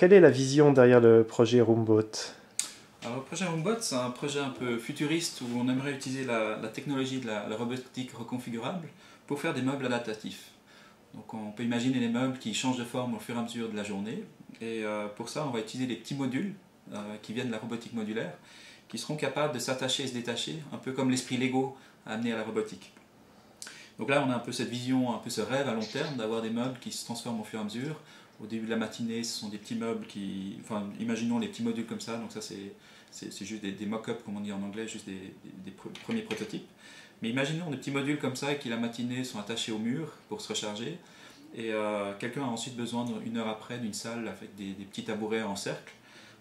quelle est la vision derrière le projet Roombot? Alors, le projet Roombot, c'est un projet un peu futuriste où on aimerait utiliser la technologie de la robotique reconfigurable pour faire des meubles adaptatifs. Donc on peut imaginer les meubles qui changent de forme au fur et à mesure de la journée. Et pour ça, on va utiliser des petits modules qui viennent de la robotique modulaire, qui seront capables de s'attacher et se détacher, un peu comme l'esprit Lego amené à la robotique. Donc là, on a un peu cette vision, un peu ce rêve à long terme d'avoir des meubles qui se transforment au fur et à mesure. Au début de la matinée, ce sont des petits meubles qui... Enfin, imaginons les petits modules comme ça, donc ça c'est juste des mock-ups, comme on dit en anglais, juste des premiers prototypes. Mais imaginons des petits modules comme ça qui la matinée sont attachés au mur pour se recharger. Et quelqu'un a ensuite besoin, une heure après, d'une salle avec des petits tabourets en cercle.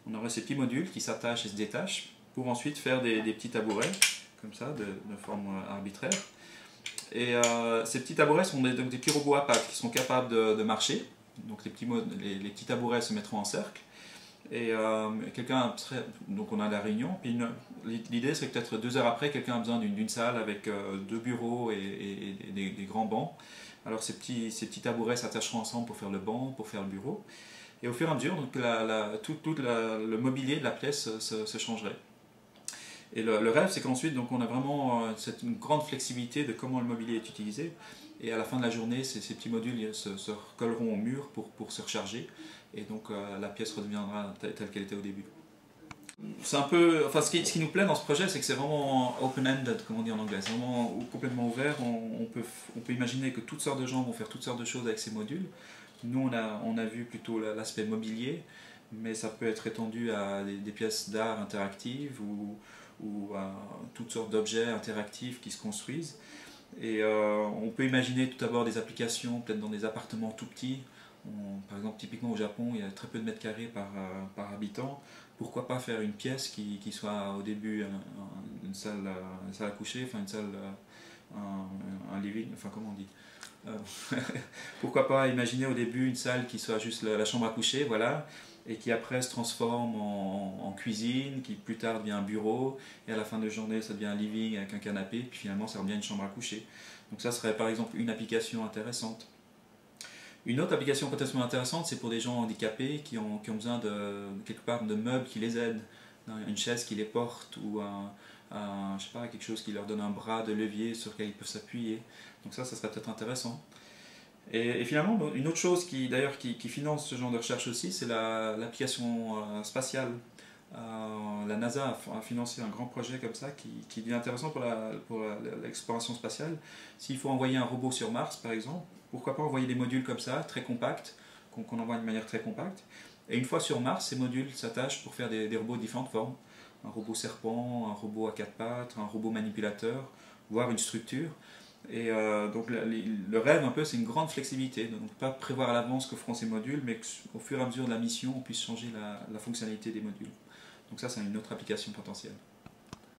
On aurait ces petits modules qui s'attachent et se détachent pour ensuite faire des petits tabourets, comme ça, de forme arbitraire. Et ces petits tabourets sont donc des petits robots à pattes qui sont capables de marcher. Donc les petits tabourets se mettront en cercle. Et donc on a la réunion. Puis l'idée c'est que peut-être 2 heures après, quelqu'un a besoin d'une salle avec 2 bureaux et des grands bancs. Alors ces petits tabourets s'attacheront ensemble pour faire le banc, pour faire le bureau. Et au fur et à mesure, donc tout le mobilier de la pièce se changerait. Et le rêve, c'est qu'ensuite, donc, on a vraiment une grande flexibilité de comment le mobilier est utilisé. Et à la fin de la journée, ces petits modules se recolleront au mur pour se recharger. Et donc la pièce redeviendra telle qu'elle était au début. C'est un peu, enfin, ce qui nous plaît dans ce projet, c'est que c'est vraiment open-ended, comme on dit en anglais. C'est vraiment complètement ouvert. On peut imaginer que toutes sortes de gens vont faire toutes sortes de choses avec ces modules. Nous, on a vu plutôt l'aspect mobilier, mais ça peut être étendu à des pièces d'art interactives ou à toutes sortes d'objets interactifs qui se construisent. Et on peut imaginer tout d'abord des applications, peut-être dans des appartements tout petits. Par exemple, typiquement au Japon, il y a très peu de mètres carrés par habitant. Pourquoi pas faire une pièce qui soit au début une salle à coucher, enfin une salle, un living, enfin comment on dit pourquoi pas imaginer au début une salle qui soit juste la chambre à coucher, voilà, et qui après se transforme en cuisine, qui plus tard devient un bureau, et à la fin de journée ça devient un living avec un canapé, puis finalement ça devient une chambre à coucher. Donc ça serait par exemple une application intéressante. Une autre application potentiellement intéressante, c'est pour des gens handicapés qui ont besoin quelque part de meubles qui les aident, une chaise qui les porte ou je sais pas, quelque chose qui leur donne un bras de levier sur lequel ils peuvent s'appuyer. Donc ça serait peut-être intéressant. Et finalement, une autre chose d'ailleurs qui finance ce genre de recherche aussi, c'est l'application spatiale. La NASA a financé un grand projet comme ça qui devient intéressant pour l'exploration spatiale. S'il faut envoyer un robot sur Mars, par exemple, pourquoi pas envoyer des modules comme ça, très compacts, qu'on envoie de manière très compacte. Et une fois sur Mars, ces modules s'attachent pour faire des robots de différentes formes. Un robot serpent, un robot à 4 pattes, un robot manipulateur, voire une structure. Et donc le rêve un peu, c'est une grande flexibilité, donc pas prévoir à l'avance que feront ces modules, mais qu'au fur et à mesure de la mission, on puisse changer la fonctionnalité des modules. Donc ça, c'est une autre application potentielle.